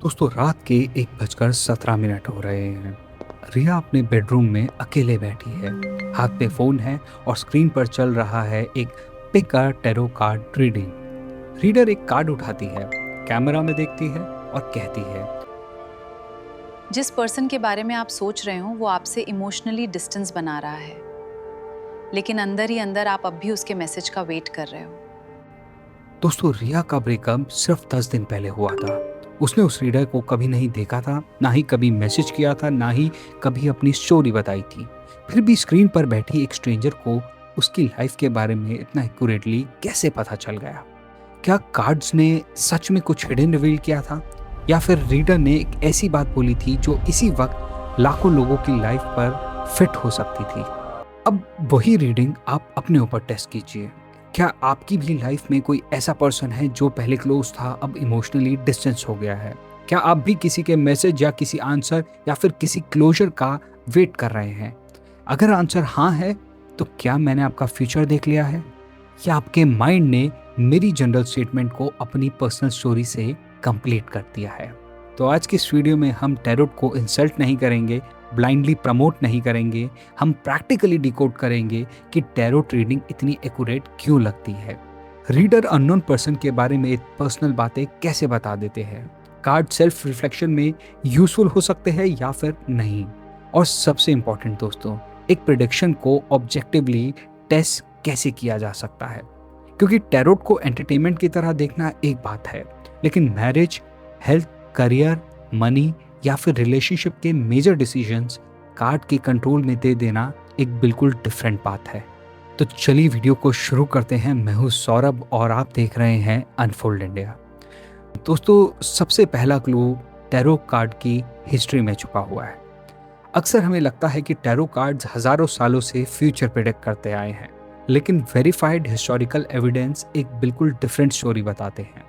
दोस्तों रात के 1:17 हो रहे हैं। रिया अपने बेडरूम में अकेले बैठी है। हाथ में फोन है और स्क्रीन पर चल रहा है एक pick a tarot card reading. Reader एक कार्ड उठाती है, कैमरा में देखती है और कहती है, जिस पर्सन के बारे में आप सोच रहे हो वो आपसे इमोशनली डिस्टेंस बना रहा है, लेकिन अंदर ही अंदर आप अब भी उसके मैसेज का वेट कर रहे हो। दोस्तों रिया का ब्रेकअप सिर्फ 10 दिन पहले हुआ था। उसने उस रीडर को कभी नहीं देखा था, ना ही कभी मैसेज किया था, ना ही कभी अपनी स्टोरी बताई थी। फिर भी स्क्रीन पर बैठी एक स्ट्रेंजर को उसकी लाइफ के बारे में इतना एक्यूरेटली कैसे पता चल गया? क्या कार्ड्स ने सच में कुछ हिडन रिवील किया था, या फिर रीडर ने एक ऐसी बात बोली थी जो इसी वक्त लाखों लोगों की लाइफ पर फिट हो सकती थी? अब वही रीडिंग आप अपने ऊपर टेस्ट कीजिए। क्या आपकी भी लाइफ में कोई ऐसा पर्सन है जो पहले क्लोज था, अब इमोशनली डिस्टेंस हो गया है? क्या आप भी किसी के मैसेज या किसी आंसर या फिर किसी क्लोजर का वेट कर रहे हैं? अगर आंसर हाँ है, तो क्या मैंने आपका फ्यूचर देख लिया है, या आपके माइंड ने मेरी जनरल स्टेटमेंट को अपनी पर्सनल स्टोरी से कंप्लीट कर दिया है? तो आज की इस वीडियो में हम टैरोट को इंसल्ट नहीं करेंगे, ब्लाइंडली प्रमोट नहीं करेंगे। हम प्रैक्टिकली डिकोड करेंगे कि टैरोट रीडिंग इतनी एक्यूरेट क्यों लगती है। रीडर अननोन पर्सन के बारे में पर्सनल बातें कैसे बता देते हैं। कार्ड सेल्फ रिफ्लेक्शन में यूजफुल हो सकते हैं या फिर नहीं। और सबसे इंपॉर्टेंट दोस्तों, एक प्रेडिक्शन को ऑब्जेक्टिवली टेस्ट कैसे किया जा सकता है। क्योंकि टैरोट को एंटरटेनमेंट की तरह देखना एक बात है, लेकिन मैरिज, हेल्थ, करियर, मनी या फिर रिलेशनशिप के मेजर डिसीजंस कार्ड के कंट्रोल में दे देना एक बिल्कुल डिफरेंट बात है। तो चलिए वीडियो को शुरू करते हैं। मैं हूं सौरभ और आप देख रहे हैं अनफोल्ड इंडिया। दोस्तों सबसे पहला क्लू टैरो कार्ड की हिस्ट्री में छुपा हुआ है। अक्सर हमें लगता है कि टैरो कार्ड्स हजारों सालों से फ्यूचर प्रेडिक्ट करते आए हैं, लेकिन वेरीफाइड हिस्टोरिकल एविडेंस एक बिल्कुल डिफरेंट स्टोरी बताते हैं।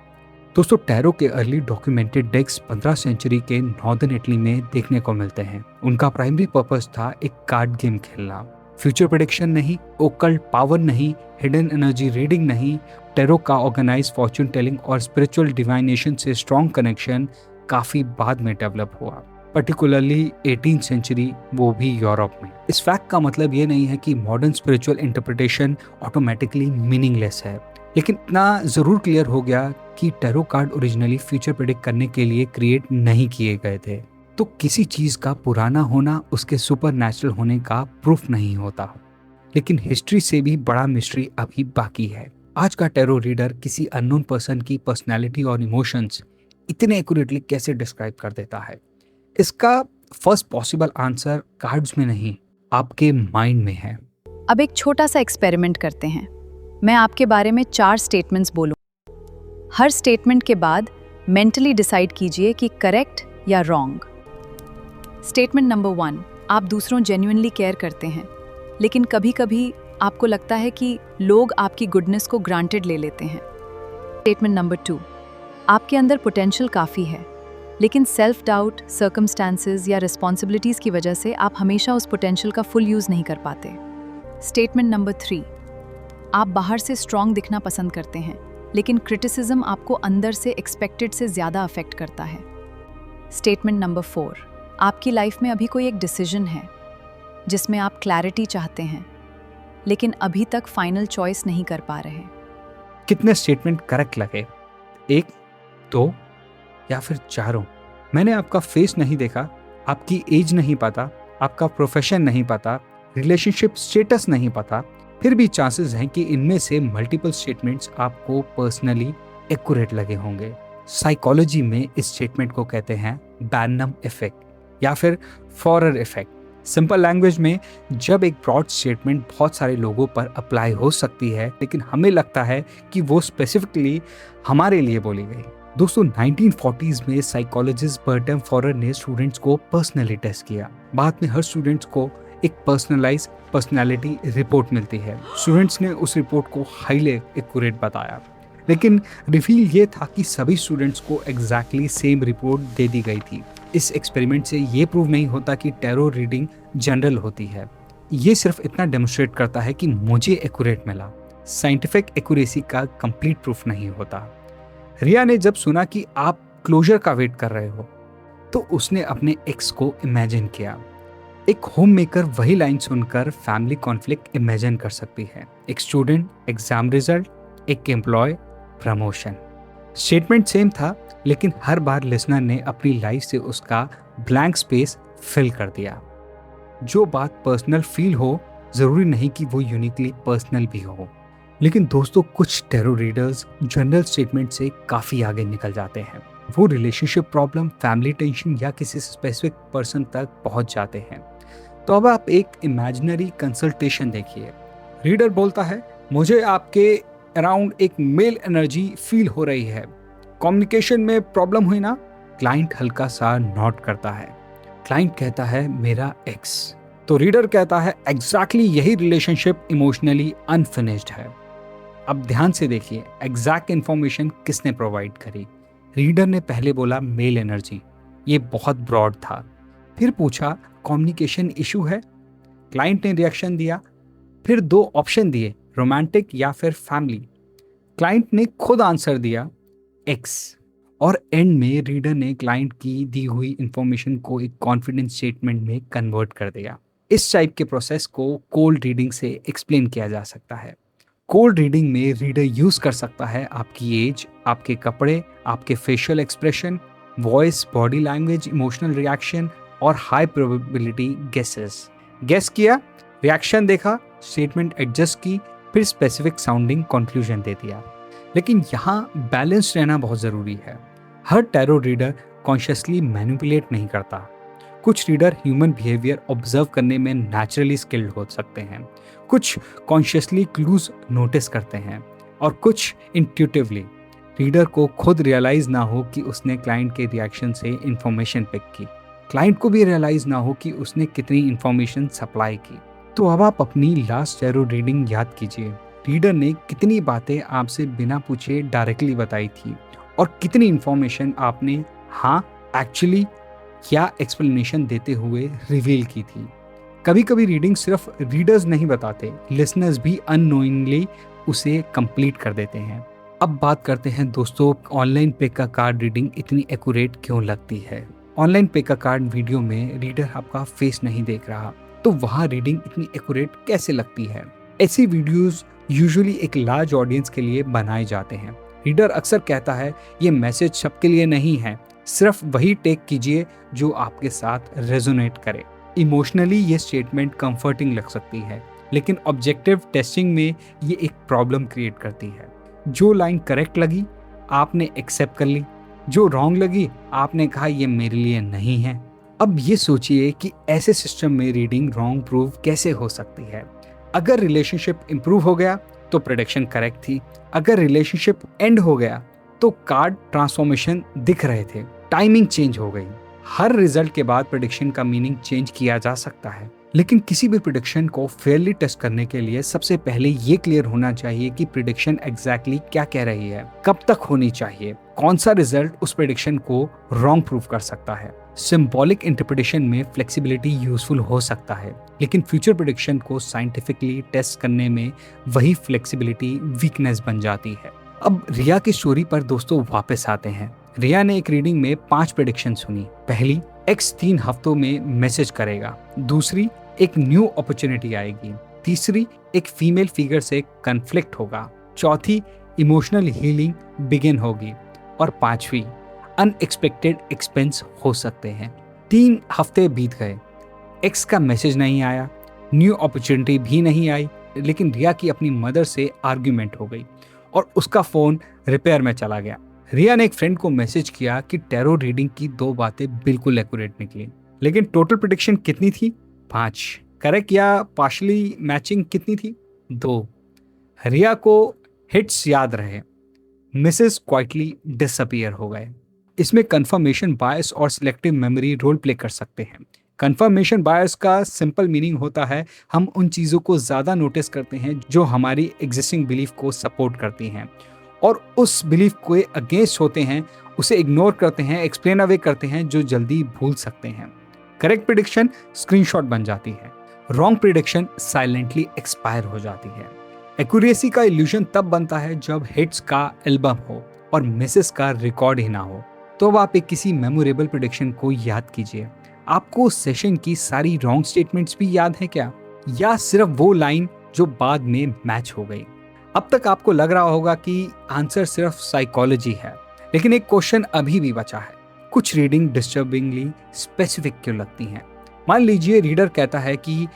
दोस्तों टैरो के अर्ली डॉक्यूमेंटेड डेक्स 15 सेंचुरी के नॉर्दर्न इटली में देखने को मिलते हैं। उनका प्राइमरी पर्पस था एक कार्ड गेम खेलना, फ्यूचर प्रेडिक्शन नहीं, ओकल्ट पावर नहीं, हिडन एनर्जी रीडिंग नहीं। टैरो का ऑर्गेनाइज फॉर्च्यून टेलिंग और स्पिरिचुअल डिवाइनेशन से स्ट्रॉन्ग कनेक्शन काफी बाद में डेवलप हुआ, पर्टिकुलरली 18th सेंचुरी, वो भी यूरोप में। इस फैक्ट का मतलब ये नहीं है कि modern spiritual interpretation automatically meaningless है, लेकिन इतना जरूर क्लियर हो गया कि tarot card originally future predict करने के लिए क्रिएट नहीं किए गए थे। तो किसी चीज का पुराना होना उसके सुपर नेचुरल होने का प्रूफ नहीं होता। लेकिन हिस्ट्री से भी बड़ा मिस्ट्री अभी बाकी है। आज का टैरो रीडर किसी अननोन पर्सन की पर्सनैलिटी और इमोशंस इतने एक्यूरेटली कैसे डिस्क्राइब कर देता है? इसका फर्स्ट पॉसिबल आंसर कार्ड्स में नहीं, आपके माइंड में है। अब एक छोटा सा एक्सपेरिमेंट करते हैं। मैं आपके बारे में 4 स्टेटमेंट्स बोलूं। हर स्टेटमेंट के बाद मेंटली डिसाइड कीजिए कि करेक्ट या रॉन्ग। स्टेटमेंट नंबर 1, आप दूसरों जेन्युइनली केयर करते हैं, लेकिन कभी-कभी आपको लगता है कि लोग आपकी गुडनेस को ग्रांटेड ले लेते हैं। स्टेटमेंट नंबर 2, आपके अंदर पोटेंशियल काफ़ी है, लेकिन सेल्फ डाउट, सर्कमस्टांसेस या रिस्पॉन्सिबिलिटीज़ की वजह से आप हमेशा उस पोटेंशियल का फुल यूज़ नहीं कर पाते। स्टेटमेंट नंबर 3, आप बाहर से स्ट्रॉन्ग दिखना पसंद करते हैं, लेकिन क्रिटिसिज्म आपको अंदर से एक्सपेक्टेड से ज़्यादा अफेक्ट करता है। स्टेटमेंट नंबर 4, आपकी लाइफ में अभी कोई एक डिसीजन है जिसमें आप क्लैरिटी चाहते हैं, लेकिन अभी तक फाइनल चॉइस नहीं कर पा रहे। कितने स्टेटमेंट करेक्ट लगे? 1, 2 या फिर चारों? मैंने आपका फेस नहीं देखा, आपकी एज नहीं पता, आपका प्रोफेशन नहीं पता, रिलेशनशिप स्टेटस नहीं पता, फिर भी चांसेस हैं कि इनमें से मल्टीपल स्टेटमेंट्स आपको पर्सनली एक्यूरेट लगे होंगे। साइकोलॉजी में इस स्टेटमेंट को कहते हैं बैनम इफेक्ट या फिर फॉरर इफेक्ट। सिंपल लैंग्वेज में, जब एक ब्रॉड स्टेटमेंट बहुत सारे लोगों पर अप्लाई हो सकती है, लेकिन हमें लगता है कि वो स्पेसिफिकली हमारे लिए बोली गई। दोस्तों 1940s में साइकोलॉजिस्ट बर्टम फॉरर ने स्टूडेंट्स को पर्सनली टेस्ट किया। बाद में हर स्टूडेंट्स को एक पर्सनलाइज पर्सनालिटी रिपोर्ट मिलती है। स्टूडेंट्स ने उस रिपोर्ट को हाईली एक्यूरेट बताया, लेकिन रिवील ये था कि सभी स्टूडेंट्स को एग्जैक्टली सेम रिपोर्ट दे दी गई थी। इस एक्सपेरिमेंट से ये प्रूव नहीं होता कि टैरो रीडिंग जनरल होती है, ये सिर्फ इतना डेमोन्स्ट्रेट करता है कि मुझे एक्यूरेट मिला। साइंटिफिक एक्यूरेसी का कंप्लीट प्रूफ नहीं होता। रिया ने जब सुना कि आप क्लोजर का वेट कर रहे हो। तो उसने अपने एक्स को इमेजिन किया। एक होम मेकर वही लाइन सुनकर फैमिली कॉन्फ्लिक्ट इमेजिन कर सकती है। एक स्टूडेंट, एग्जाम रिजल्ट, एक एम्प्लॉय, प्रमोशन। स्टेटमेंट सेम था, लेकिन हर बार लिसनर ने अपनी लाइफ से उसका ब्लैंक स्पेस फिल कर दिया। जो बात पर्सनल फील हो, जरूरी नहीं कि वो यूनिकली पर्सनल भी हो। लेकिन दोस्तों, कुछ टैरो रीडर्स जनरल स्टेटमेंट से काफी आगे निकल जाते हैं। वो रिलेशनशिप प्रॉब्लम, फैमिली टेंशन या किसी स्पेसिफिक पर्सन तक पहुंच जाते हैं। तो अब आप एक इमेजिनरी कंसल्टेशन देखिए। रीडर बोलता है, मुझे आपके अराउंड एक मेल एनर्जी फील हो रही है। कम्युनिकेशन में प्रॉब्लम हुई ना? क्लाइंट हल्का सा नोट करता है। क्लाइंट कहता है, मेरा एक्स। तो रीडर कहता है, एग्जैक्टली यही रिलेशनशिप इमोशनली अनफिनिश्ड है। अब ध्यान से देखिए, एग्जैक्ट इंफॉर्मेशन किसने प्रोवाइड करी। रीडर ने पहले बोला मेल एनर्जी, ये बहुत ब्रॉड था। फिर पूछा, कम्युनिकेशन इशू है? क्लाइंट ने रिएक्शन दिया। फिर 2 ऑप्शन दिए, रोमांटिक या फिर फैमिली। क्लाइंट ने खुद आंसर दिया, एक्स। और एंड में रीडर ने क्लाइंट की दी हुई इंफॉर्मेशन को एक कॉन्फिडेंस स्टेटमेंट में कन्वर्ट कर दिया। इस टाइप के प्रोसेस को कोल्ड रीडिंग से एक्सप्लेन किया जा सकता है। कोल्ड रीडिंग में रीडर यूज कर सकता है आपकी एज, आपके कपड़े, आपके facial expression, voice, body language, emotional reaction और हाई प्रोबेबिलिटी गेसेस। गेस किया, रिएक्शन देखा, स्टेटमेंट एडजस्ट की, फिर स्पेसिफिक साउंडिंग कंक्लूजन दे दिया। लेकिन यहाँ बैलेंस रहना बहुत ज़रूरी है। हर टैरो रीडर कॉन्शियसली मैनिपुलेट नहीं करता। कुछ रीडर ह्यूमन बिहेवियर ऑब्जर्व करने में नेचुरली स्किल्ड हो सकते हैं, कुछ कॉन्शियसली क्लूज नोटिस करते हैं और कुछ इंट्यूटिवली। रीडर को खुद रियलाइज ना हो कि उसने क्लाइंट के रिएक्शन से इंफॉर्मेशन पिक की, क्लाइंट को भी रियलाइज ना हो कि उसने कितनी इंफॉर्मेशन सप्लाई की। तो अब आप अपनी लास्ट टैरो रीडिंग याद कीजिए। रीडर ने कितनी बातें आपसे बिना पूछे डायरेक्टली बताई थी और कितनी इंफॉर्मेशन आपने हाँ, एक्चुअली या एक्सप्लेनेशन देते हुए रिवील की थी। कभी कभी रीडिंग सिर्फ रीडर्स नहीं बताते, लिसनर्स भी अननोइंगली उसे कंप्लीट कर देते हैं। अब बात करते हैं दोस्तों, ऑनलाइन पिक का कार्ड रीडिंग इतनी एक्यूरेट क्यों लगती है। ऑनलाइन पिक का कार्ड वीडियो में रीडर आपका फेस नहीं देख रहा, तो वहाँ रीडिंग इतनी एक्यूरेट कैसे लगती है। ऐसी वीडियोस यूजुअली एक लार्ज ऑडियंस के लिए बनाए जाते हैं। रीडर अक्सर कहता है, ये मैसेज सबके लिए नहीं है, सिर्फ वही टेक कीजिए जो आपके साथ रेजोनेट करे। इमोशनली ये स्टेटमेंट कंफर्टिंग लग सकती है, लेकिन ऑब्जेक्टिव टेस्टिंग में ये एक प्रॉब्लम क्रिएट करती है। जो लाइन करेक्ट लगी आपने एक्सेप्ट कर ली, जो रॉन्ग लगी आपने कहा ये मेरे लिए नहीं है। अब ये सोचिए कि ऐसे सिस्टम में रीडिंग रॉन्ग प्रूव कैसे हो सकती है। अगर रिलेशनशिप इंप्रूव हो गया तो प्रेडिक्शन करेक्ट थी, अगर रिलेशनशिप एंड हो गया तो कार्ड ट्रांसफॉर्मेशन दिख रहे थे, टाइमिंग चेंज हो गई। हर रिजल्ट के बाद प्रेडिक्शन का मीनिंग चेंज किया जा सकता है, लेकिन किसी भी प्रेडिक्शन को फेयरली टेस्ट करने के लिए सबसे पहले ये क्लियर होना चाहिए कि प्रेडिक्शन एग्जैक्टली क्या कह रही है, कब तक होनी चाहिए, कौन सा रिजल्ट उस प्रेडिक्शन को रॉन्ग प्रूव कर सकता है। सिंबॉलिक इंटरप्रिटेशन में फ्लेक्सिबिलिटी यूजफुल हो सकता है, लेकिन फ्यूचर प्रेडिक्शन को साइंटिफिकली टेस्ट करने में वही फ्लेक्सिबिलिटी वीकनेस बन जाती है। अब रिया की स्टोरी पर दोस्तों वापस आते हैं। रिया ने एक रीडिंग में 5 प्रेडिक्शन सुनी। पहली, एक्स 3 हफ्तों में मैसेज करेगा। दूसरी, एक न्यू अपॉर्चुनिटी आएगी। तीसरी, एक फीमेल फिगर से कन्फ्लिक्ट होगा। चौथी, इमोशनल हीलिंग बिगिन होगी। और 5वीं, अनएक्सपेक्टेड एक्सपेंस हो सकते हैं। 3 हफ्ते बीत गए, एक्स का मैसेज नहीं आया, न्यू अपॉर्चुनिटी भी नहीं आई, लेकिन रिया की अपनी मदर से आर्ग्यूमेंट हो गई और उसका फोन रिपेयर में चला गया। रिया ने एक फ्रेंड को मैसेज किया कि टैरो रीडिंग की 2 बातें बिल्कुल एक्यूरेट निकली, लेकिन टोटल प्रेडिक्शन कितनी थी? 5। करेक्ट या पार्शली मैचिंग कितनी थी? 2। रिया को हिट्स याद रहे, मिसेस क्वाइटली डिसअपीयर हो गए। इसमें कंफर्मेशन बायस और सिलेक्टिव मेमोरी रोल प्ले कर सकते हैं। कंफर्मेशन बायस का सिंपल मीनिंग होता है हम उन चीज़ों को ज़्यादा नोटिस करते हैं जो हमारी एग्जिस्टिंग बिलीफ को सपोर्ट करती हैं, और उस बिलीफ को अगेंस्ट होते हैं उसे इग्नोर करते हैं, एक्सप्लेन अवे करते हैं, जो जल्दी भूल सकते हैं। करेक्ट प्रेडिक्शन स्क्रीनशॉट बन जाती है, रॉन्ग प्रेडिक्शन साइलेंटली एक्सपायर हो जाती है। एक्यूरेसी का इल्यूजन तब बनता है जब हिट्स का एल्बम हो और मिसेस का रिकॉर्ड ही ना हो। तो अब आप एक किसी मेमोरेबल प्रेडिक्शन को याद कीजिए। आपको सेशन की सारी रॉन्ग स्टेटमेंट्स भी याद है क्या, या सिर्फ वो लाइन जो बाद में मैच हो गई? अब तक आपको लग रहा होगा कि आंसर सिर्फ साइकोलॉजी है, लेकिन एक क्वेश्चन अभी भी बचा है। कुछ रीडिंग डिस्टर्बिंगली स्पेसिफिक क्यों लगती हैं? मान लीजिए रीडर कहता है कि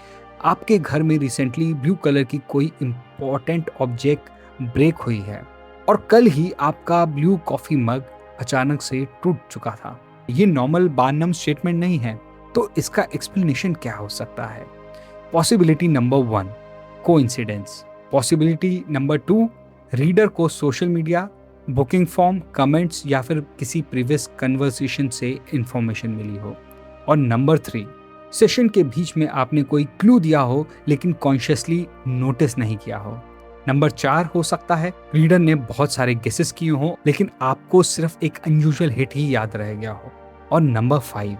आपके घर में रिसेंटली ब्लू कलर की कोई इंपॉर्टेंट ऑब्जेक्ट ब्रेक हुई है और कल ही आपका ब्लू कॉफी मग अचानक से टूट चुका था। ये नॉर्मल बानम स्टेटमेंट नहीं है, तो इसका एक्सप्लेनेशन क्या हो सकता है? Possibility number 1, coincidence. Possibility number 2, reader को social media, booking form, comments या फिर किसी प्रीवियस कन्वर्सेशन से इंफॉर्मेशन मिली हो। और नंबर 3, सेशन के बीच में आपने कोई क्लू दिया हो लेकिन कॉन्शियसली नोटिस नहीं किया हो। नंबर 4 हो सकता है रीडर ने बहुत सारे गेसेस किए हो लेकिन आपको सिर्फ एक अनयूजुअल हिट ही याद रह गया हो। और नंबर 5,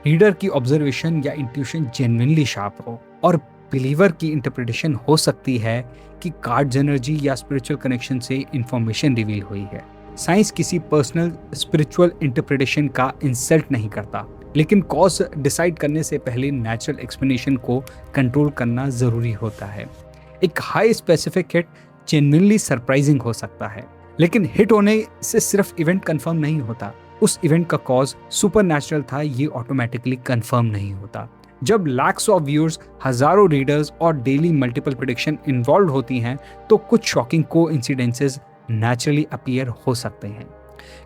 रीडर की ऑब्जर्वेशन या इंट्यूशन जेन्युइनली शार्प हो। और बिलीवर की इंटरप्रिटेशन हो सकती है कि कार्ड्स एनर्जी या स्पिरिचुअल कनेक्शन से इंफॉर्मेशन रिवील हुई है। साइंस किसी पर्सनल स्पिरिचुअल इंटरप्रिटेशन का इंसल्ट नहीं करता, लेकिन कॉज डिसाइड करने से पहले नेचुरल एक्सप्लेनेशन को कंट्रोल करना जरूरी होता है। एक high specific heat genuinely surprising हो सकता है, लेकिन हिट होने से सिर्फ इवेंट कंफर्म नहीं होता। उस इवेंट का कॉज सुपरनैचुरल था ये ऑटोमेटिकली कंफर्म नहीं होता। जब लैक्स ऑफ व्यूअर्स, हजारों रीडर्स और डेली मल्टीपल प्रेडिक्शन इन्वॉल्व होती हैं, तो कुछ शॉकिंग कोइंसिडेंसेस नेचुरली अपीयर हो सकते हैं।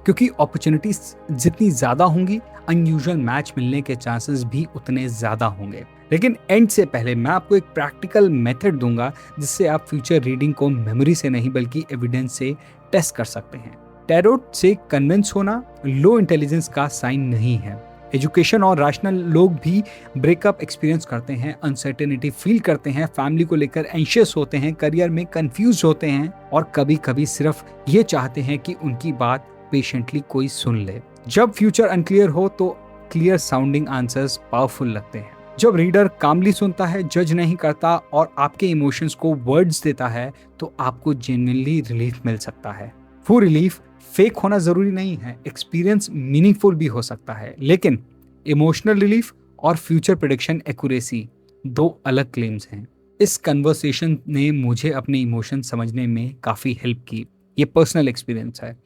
क्योंकि अपॉर्चुनिटीज जितनी ज्यादा होंगी, अनयूजुअल मैच मिलने के चांसेस भी उतने ज्यादा होंगे। लेकिन एंड से पहले मैं आपको एक प्रैक्टिकल मेथड दूंगा जिससे आप फ्यूचर रीडिंग को मेमोरी से नहीं बल्कि एविडेंस से टेस्ट कर सकते हैं। टैरोट से कन्विंस होना लो इंटेलिजेंस का साइन नहीं है। एजुकेशन और रैशनल लोग भी ब्रेकअप एक्सपीरियंस करते हैं, अनसर्टेनिटी फील करते हैं, फैमिली को लेकर एंशियस होते हैं, करियर में कंफ्यूज होते हैं और कभी कभी सिर्फ ये चाहते हैं कि उनकी बात पेशेंटली कोई सुन ले। जब फ्यूचर अनक्लियर हो तो क्लियर साउंडिंग आंसर्स पावरफुल लगते हैं। जब रीडर कामली सुनता है, जज नहीं करता और आपके इमोशंस को वर्ड्स देता है, तो आपको जेन्युइनली रिलीफ मिल सकता है। वो रिलीफ फेक होना जरूरी नहीं है, एक्सपीरियंस मीनिंगफुल भी हो सकता है, लेकिन इमोशनल रिलीफ और फ्यूचर प्रेडिक्शन एक्यूरेसी 2 अलग क्लेम्स हैं। इस कन्वर्सेशन ने मुझे अपने इमोशन समझने में काफ़ी हेल्प की। ये पर्सनल एक्सपीरियंस है।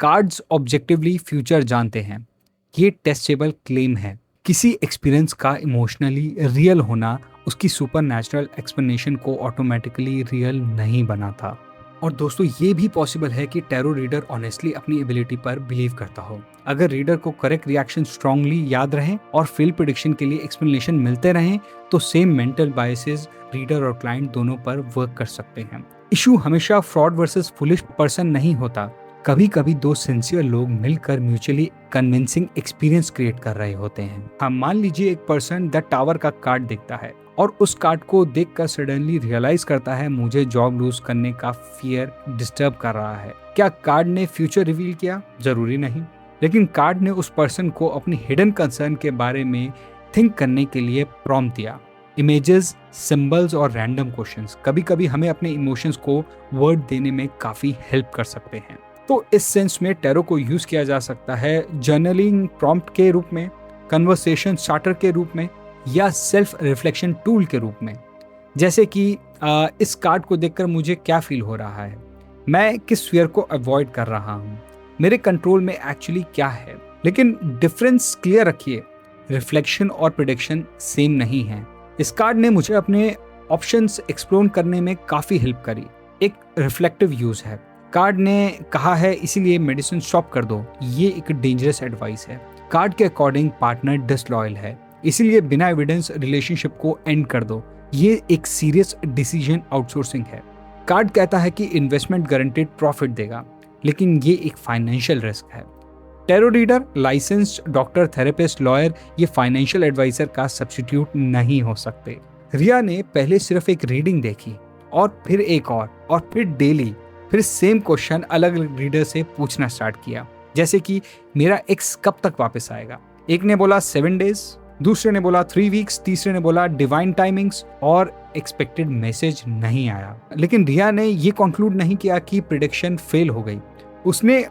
कार्ड्स ऑब्जेक्टिवली फ्यूचर जानते हैं, ये टेस्टेबल क्लेम है। किसी एक्सपीरियंस का इमोशनली रियल होना उसकी सुपरनैचुरल एक्सप्लेनेशन को ऑटोमेटिकली रियल नहीं बनाता। और दोस्तों, ये भी पॉसिबल है कि टैरो रीडर ऑनेस्टली अपनी एबिलिटी पर बिलीव करता हो। अगर रीडर को करेक्ट रिएक्शन स्ट्रांगली याद रहे और फील्ड प्रेडिक्शन के लिए एक्सप्लेनेशन मिलते रहें, तो सेम मेंटल बायसेस रीडर और क्लाइंट दोनों पर वर्क कर सकते हैं। इशू हमेशा फ्रॉड वर्सेस फुलिश पर्सन नहीं होता। कभी कभी 2 सिंसियर लोग मिलकर म्यूचुअली कन्विंसिंग एक्सपीरियंस क्रिएट कर रहे होते हैं। हम मान लीजिए एक पर्सन द टावर का कार्ड देखता है और उस कार्ड को देखकर सडनली रियलाइज करता है मुझे जॉब लूज करने का फियर डिस्टर्ब कर रहा है। क्या कार्ड ने फ्यूचर रिवील किया? जरूरी नहीं, लेकिन कार्ड ने उस पर्सन को अपनी हिडन कंसर्न के बारे में थिंक करने के लिए प्रॉम्प्ट दिया। इमेजेस, सिंबल्स और रैंडम क्वेश्चंस कभी कभी हमें अपने इमोशंस को वर्ड देने में काफी हेल्प कर सकते हैं। तो इस सेंस में टैरो को यूज किया जा सकता है जर्नलिंग प्रॉम्प्ट के रूप में, कन्वर्सेशन स्टार्टर के रूप में या सेल्फ रिफ्लेक्शन टूल के रूप में। जैसे कि इस कार्ड को देखकर मुझे क्या फील हो रहा है, मैं किस फियर को अवॉइड कर रहा हूँ, मेरे कंट्रोल में एक्चुअली क्या है। लेकिन डिफरेंस क्लियर रखिए, रिफ्लेक्शन और प्रेडिक्शन सेम नहीं है। इस कार्ड ने मुझे अपने ऑप्शंस एक्सप्लोर करने में काफ़ी हेल्प करी। एक रिफ्लेक्टिव यूज़ है। कार्ड ने कहा है इसीलिए मेडिसिन स्टॉप कर दो, ये एक डेंजरस एडवाइस है। कार्ड के अकॉर्डिंग पार्टनर डिसलॉयल है, इसीलिए बिना एविडेंस रिलेशनशिप को एंड कर दो, ये एक सीरियस डिसीजन आउटसोर्सिंग है। कार्ड कहता है कि इन्वेस्टमेंट गारंटेड प्रॉफिट देगा, लेकिन ये एक फाइनेंशियल रिस्क है। Tarot reader, licensed doctor, therapist, lawyer ये फाइनेंशियल एडवाइजर का सब्स्टिट्यूट नहीं हो सकते। रिया ने पहले सिर्फ एक रीडिंग देखी और फिर एक और फिर डेली फिर सेम क्वेश्चन अलग अलग रीडर से पूछना स्टार्ट किया, जैसे कि मेरा एक्स कब तक वापस आएगा। एक ने बोला 7 डेज, दूसरे ने बोला 3 वीक्स, तीसरे ने बोला डिवाइन टाइमिंग्स और एक्सपेक्टेड मैसेज नहीं आया। लेकिन रिया ने ये कंक्लूड नहीं किया कि प्रेडिक्शन फेल हो गई। उसने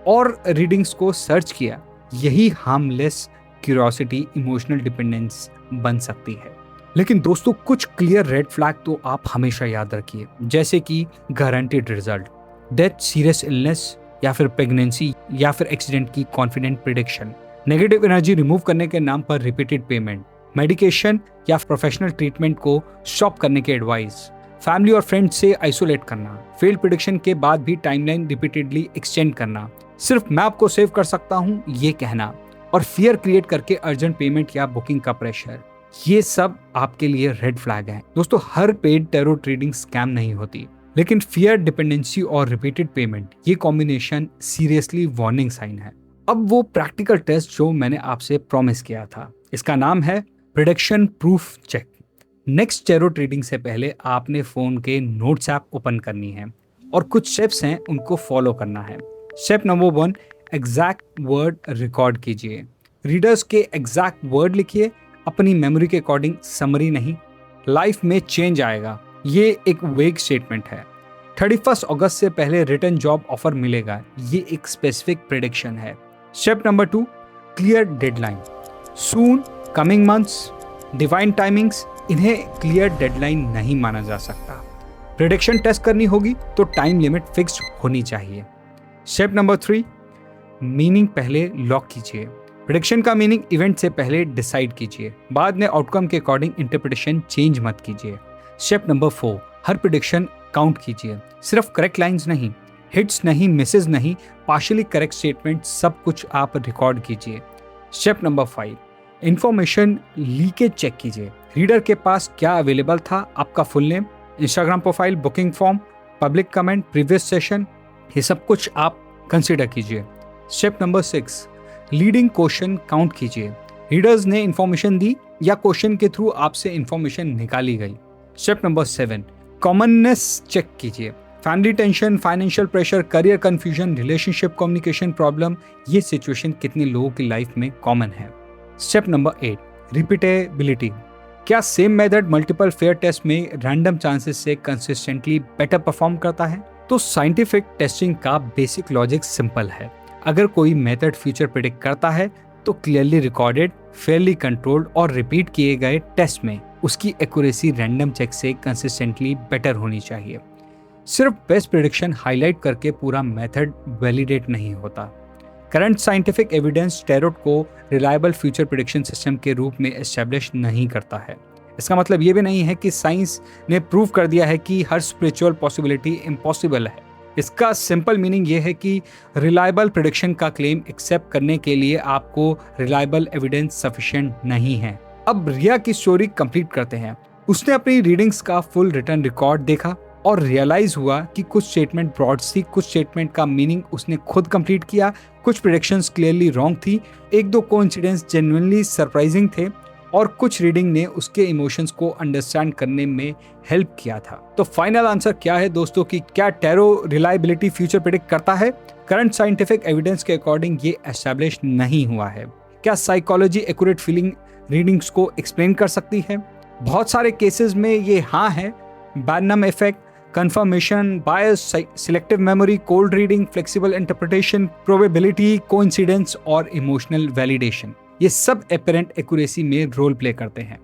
और रीडिंग्स को सर्च किया, यही हार्मलेस क्यूरियोसिटी इमोशनल डिपेंडेंस बन सकती है। लेकिन दोस्तों, कुछ क्लियर रेड फ्लैग तो आप हमेशा याद रखिए, जैसे कि guaranteed result, death, serious illness या फिर प्रेगनेंसी या फिर एक्सीडेंट की confident prediction, negative energy remove करने के नाम पर रिपीटेड पेमेंट, मेडिकेशन या प्रोफेशनल ट्रीटमेंट को स्टॉप करने के एडवाइस, फैमिली और फ्रेंड्स से आइसोलेट करना, फेल्ड प्रिडिक्शन के बाद भी टाइमलाइन रिपीटेडली एक्सटेंड करना, सिर्फ मैं आपको सेव कर सकता हूँ ये कहना, और फियर क्रिएट करके अर्जेंट पेमेंट या बुकिंग का प्रेशर, ये सब आपके लिए रेड फ्लैग है। दोस्तों, हर पेड टैरो ट्रेडिंग स्कैम नहीं होती, लेकिन फियर, डिपेंडेंसी और रिपीटेड पेमेंट, ये कॉम्बिनेशन सीरियसली वार्निंग साइन है। अब वो प्रैक्टिकल टेस्ट जो मैंने आपसे प्रॉमिस किया था, इसका नाम है prediction proof check. Next tarot trading से पहले आपने फोन के नोट्स ऐप ओपन करनी है और कुछ स्टेप्स हैं, उनको फॉलो करना है। Step number 1, exact word record कीजिए। रीडर्स के एग्जैक्ट वर्ड लिखिए, अपनी मेमोरी के अकॉर्डिंग, समरी नहीं। लाइफ में चेंज आएगा, ये एक वेग स्टेटमेंट है। 31 अगस्त से पहले रिटर्न जॉब ऑफर मिलेगा, ये एक स्पेसिफिक प्रेडिक्शन है। स्टेप नंबर 2, क्लियर डेडलाइन, सून, कमिंग मंथ्स, डिवाइन टाइमिंग्स, इन्हें क्लियर डेडलाइन नहीं माना जा सकता। प्रेडिक्शन टेस्ट करनी होगी तो टाइम लिमिट फिक्स्ड होनी चाहिए। स्टेप नंबर 3, मीनिंग पहले लॉक कीजिए। प्रेडिक्शन का मीनिंग इवेंट से पहले डिसाइड कीजिए, बाद में आउटकम के अकॉर्डिंग इंटरप्रिटेशन चेंज मत कीजिए। स्टेप नंबर 4, हर प्रेडिक्शन काउंट कीजिए, सिर्फ करेक्ट लाइंस नहीं, हिट्स नहीं, मिसेस नहीं, पार्शियली करेक्ट स्टेटमेंट, सब कुछ आप रिकॉर्ड कीजिए। Step number 5, information leakage check कीजिए। रीडर के पास क्या अवेलेबल था, आपका full name, Instagram profile, booking form, public comment, previous session, ये सब कुछ आप कंसिडर कीजिए। Step number 6, leading question count कीजिए। रीडर्स ने इंफॉर्मेशन दी या क्वेश्चन के थ्रू आपसे इंफॉर्मेशन निकाली गई। स्टेप नंबर 7, कॉमननेस चेक कीजिए। Family tension, financial pressure, career confusion, relationship communication problem, ये सिचुएशन कितने लोगों की लाइफ में कॉमन है। स्टेप नंबर 8, रिपीटेबिलिटी, क्या same method multiple fair test में रैंडम चांसेस से कंसिस्टेंटली बेटर परफॉर्म करता है? तो साइंटिफिक टेस्टिंग का बेसिक लॉजिक सिंपल है। अगर कोई मेथड फ्यूचर प्रेडिक्ट करता है तो क्लियरली रिकॉर्डेड, फेयरली कंट्रोल्ड और रिपीट किए गए टेस्ट में उसकी एक्यूरेसी रैंडम चेक से कंसिस्टेंटली बेटर होनी चाहिए। सिर्फ बेस्ट प्रेडिक्शन हाईलाइट करके पूरा मेथड वैलिडेट नहीं होता। करंट साइंटिफिक एविडेंस टैरोट को रिलायबल फ्यूचर प्रेडिक्शन सिस्टम के रूप में एस्टैब्लिश नहीं करता है। इसका मतलब ये भी नहीं है कि साइंस ने प्रूव कर दिया है कि हर स्पिरिचुअल पॉसिबिलिटी इम्पॉसिबल है। इसका सिंपल मीनिंग ये है कि रिलायबल प्रेडिक्शन का क्लेम एक्सेप्ट करने के लिए आपको रिलायबल एविडेंस सफिशिएंट नहीं है। अब रिया की स्टोरी कंप्लीट करते हैं। उसने अपनी रीडिंग्स का फुल रिटर्न रिकॉर्ड देखा और रियलाइज हुआ कि कुछ स्टेटमेंट ब्रॉड थी, कुछ स्टेटमेंट का मीनिंग उसने खुद कंप्लीट किया, कुछ प्रेडिक्शंस क्लियरली रॉन्ग थी, एक दो कोइंसिडेंस जेन्युइनली सरप्राइजिंग थे और कुछ रीडिंग ने उसके इमोशंस को अंडरस्टैंड करने में हेल्प किया था। तो फाइनल आंसर क्या है दोस्तों कि क्या टैरो रिलायबिलिटी फ्यूचर प्रेडिक्ट करता है? करंट साइंटिफिक एविडेंस के अकॉर्डिंग ये एस्टैब्लिश नहीं हुआ है। क्या साइकोलॉजी एक्यूरेट फीलिंग रीडिंग्स को एक्सप्लेन कर सकती है? बहुत सारे केसेस में ये हाँ है। Barnum effect, confirmation bias, selective memory, cold reading, flexible interpretation, probability, coincidence और इमोशनल वैलिडेशन, ये सब एपरेंट एक्यूरेसी में रोल प्ले करते हैं।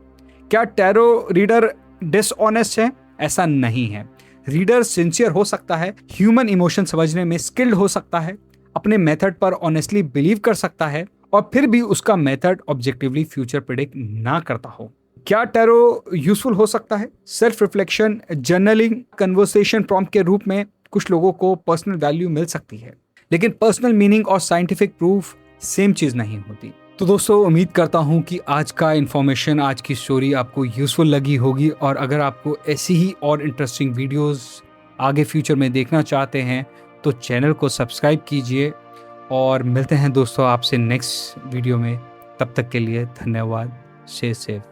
क्या टैरो रीडर डिसऑनेस्ट है? ऐसा नहीं है। रीडर सिंसियर हो सकता है, ह्यूमन इमोशन समझने में स्किल्ड हो सकता है, अपने मेथड पर ऑनेस्टली बिलीव कर सकता है और फिर भी उसका मेथड ऑब्जेक्टिवली फ्यूचर प्रेडिक्ट ना करता हो। क्या टैरो यूजफुल हो सकता है? Self reflection, journaling, conversation prompt के रूप में कुछ लोगों को पर्सनल वैल्यू मिल सकती है, लेकिन पर्सनल मीनिंग और साइंटिफिक प्रूफ सेम चीज नहीं होती। तो दोस्तों, उम्मीद करता हूँ कि आज का इन्फॉर्मेशन, आज की स्टोरी आपको यूजफुल लगी होगी और अगर आपको ऐसी ही और इंटरेस्टिंग वीडियोस आगे फ्यूचर में देखना चाहते हैं तो चैनल को सब्सक्राइब कीजिए और मिलते हैं दोस्तों आपसे नेक्स्ट वीडियो में। तब तक के लिए धन्यवाद। Stay safe.